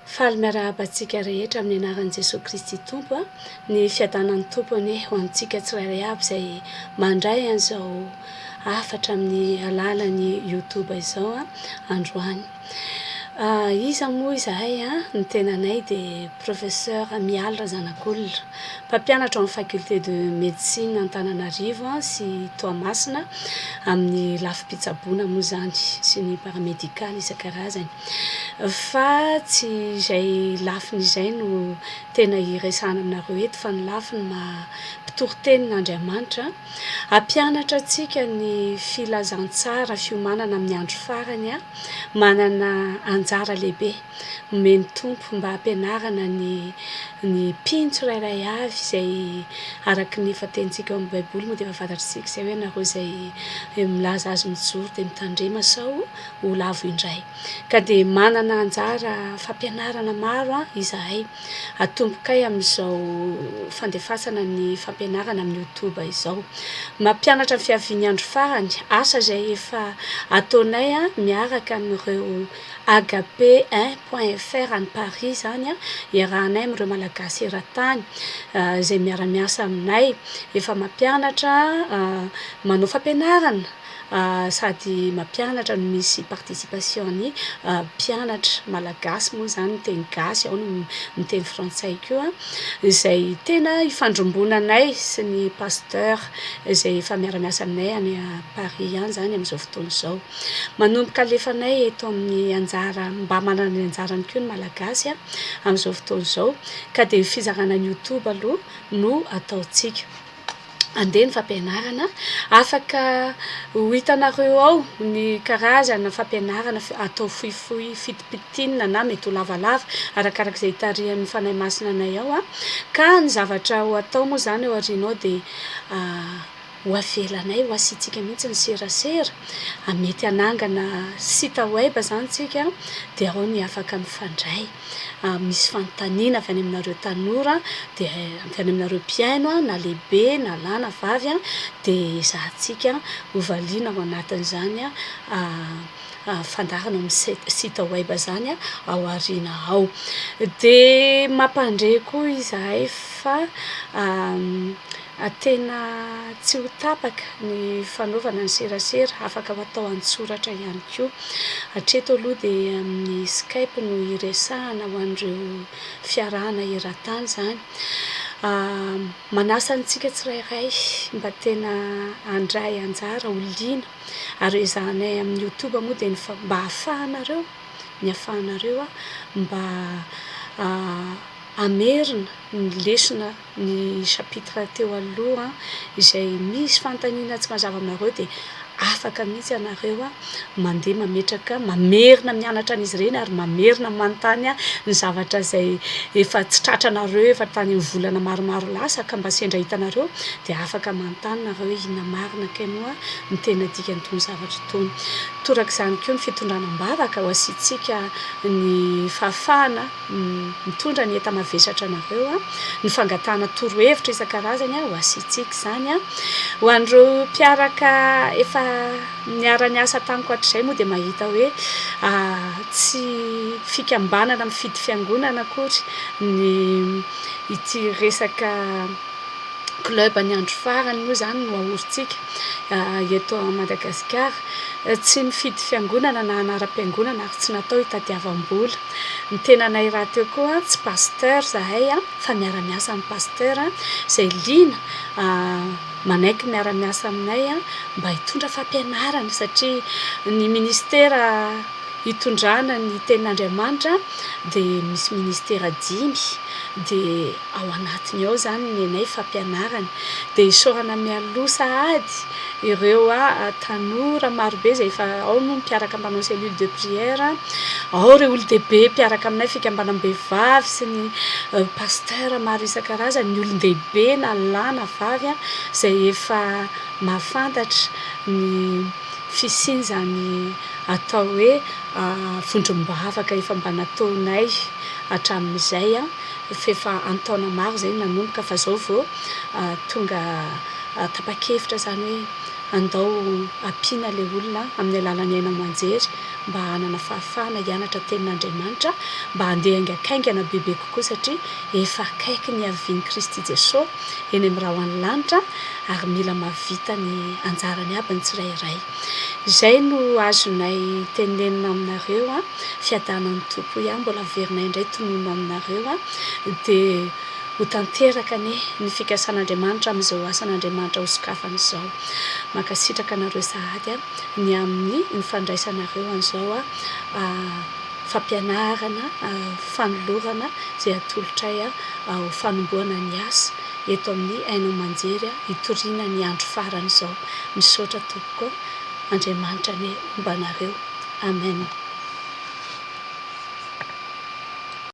Faly miarabantsika rehetra amin'ny anaran'i Jesosy Kristy Tompo ny fiadanan'ny tompony ho antsika tsirairay avy izay mandray an'izao afatra amin'ny alalan'ny YouTube izao androany. Iza moa izahay ny tenanay dia Professeur Mialy RAZANAKOLONA, mpampianatra amin'ny faculté de médecine Antananarivo sy Toamasina amin'ny lafim-pitsaboana moa izany sy ny paramédical isan-karazany. Fa tsy izay lafiny izay no tena iresahana aminareo eto fa ny lafiny mpitoro-tenin'Andriamanitra hampianatra antsika ny filazantsara fiomanana amin'ny andro farany manana anjara lehibe omeny tompo mba hampianarana ny mpino tsirairay avy izay araky ny efa tenintsika eo amin'ny baiboly moa dia efa fantatritsika izay hoe nareo izay milaza azy mijoro dia mitandrema sao ho lavo indray. Ka dia manana anjara fampianarana maro izahay atombokay amin'izao fandefasana ny fampianarana amin'ny YouTube izao. Mampianatra ny fiavian'ny andro farany, asa izay efa ataonay miaraka amin'ireo agape1.fr any Paris izany iarahanay amin'ireo malagasy eran-tany izay miara-miasa aminay efa mampianatra manao fampianarana sady mampianatra no misy participation ny mpianatra malagasy moa izany miteny gasy ao no miteny frantsay koa izay tena ifandrombonanay sy ny pasteur izay efa miara-miasa aminay any Paris any izany amin'izao fotoana izao. Manomboka alefanay eto amin'ny anjara mba manana ny anjarany koa ny malagasy amin'izao fotoana izao ka dia fizarana ny YouTube aloha no ataontsika. Andeha ny fampianarana, afaka ho hitanareo ao ny karazana fampianarana atao fohifohy fitipitiana na mety ho lavalava arakarak'izay hitarihan'ny fanahy masinanay ao ka ny zavatra ho atao moa izany ao aoriana ao dia ho avelanay ho asiantsika mihitsy ny serasera mety hanangana sita web izany tsika dia ao ny afaka mifandray. Misy fanontaniana avy any aminareo tanora dia avy any aminareo mpiaino na lehibe na lahy na vavy dia izahantsika ho valiana ao anatin'izany fandarana amin'ny sita web izany ao aoriana ao. Dia mampandray koa izahay fa tena tsy ho tapaka ny fanaovana ny serasera afaka atao an-tsoratra ihany koa. Hatreto aloha dia amin'ny Skype no iresahana ho an'ireo fiarahana eran-tany izany. Manasa antsika tsirairay mba tena handray anjara ho liana ary ezahanay amin'ny YouTube moa dia mba hahafahanareo mba amerina ny lesona ny chapitre teo aloha izay misy fanontaniana tsy mazava aminareo dia afaka mihitsy ianareo mandeha mametraka mamerina mianatra an'izy ireny ary mamerina manontany ny zavatra izay efa tsy tratranareo efa tany amin'ny volana maromaro lasa ka mba sendra hitanareo dia afaka manontany nareo hoe inona marina kay moa ny tena dikan'itony zavatra itony. Torak'izany koa ny fitondranam-bavaka ho asiantsika ny fahafahana mitondra ny enta-mavesatra anareo ny fangatahana torohevitra isan-karazany ho asiantsika izany ho an'ireo mpiaraka efa niara-niasa tamiko hatrizay moa dia mahita hoe tsy fikambanana mifidy fiangonana akory ny ity resaka club ny andro farany moa izany no ahorintsika eto Madagasikara. Tsy mifidy fiangonana na anaram-piangonana ary tsy natao hitadiavam-bola. Ny tenanay raha teo koa tsy pasteur zahay fa miara-miasa amin'ny pasteur izay liana manaiky miara-miasa aminay mba hitondra fampianarana satria ny ministera hitondrana ny tenin'Andriamanitra dia misy ministera 5 dia ao anatiny ao izany ny anay fampianarana dia isaorana mialoha sahady ireo tanora marobe izay efa ao no mpiaraka mpanao cellule de prière, ao ireo olon-dehibe mpiaraka aminay fikambanam-behivavy sy ny pasteur maro isan-karazany ny olon-dehibe na lahy na vavy izay efa mahafantatra ny fisinzany atao hoe vondrom-bavaka efa mba nataonay hatramin'izay efa antaona maro izay nanomboka fa izao vao tonga tapa-kevitra izany hoe andao ampiana ilay olona amin'ny alalan'ny aina aman-jery mba hanana fahafahana hianatra tenin'Andriamanitra mba handeha haingakaingana bebe kokoa satria efa akaiky ny havian'i Kristy Jesosy eny amin'ny rahoan'ny lanitra ary mila mahavita ny anjarany aby ny tsirairay. Izay no azonay tenenina aminareo fiadanan'ny tompo ihany mbola averinay indray tonono aminareo dia ho tanteraka ny fikasan'Andriamanitra amin'izao asan'Andriamanitra ho sokafana izao. Mankasitraka anareo sahady ny amin'ny fandraisanareo an'izao fampianarana fanolorana izay atolotray ho fanomboana ny asa eto amin'ny haino manjery hitoriana ny andro farany izao. Misaotra tompoko Andriamanitra ny ombanareo. Amen.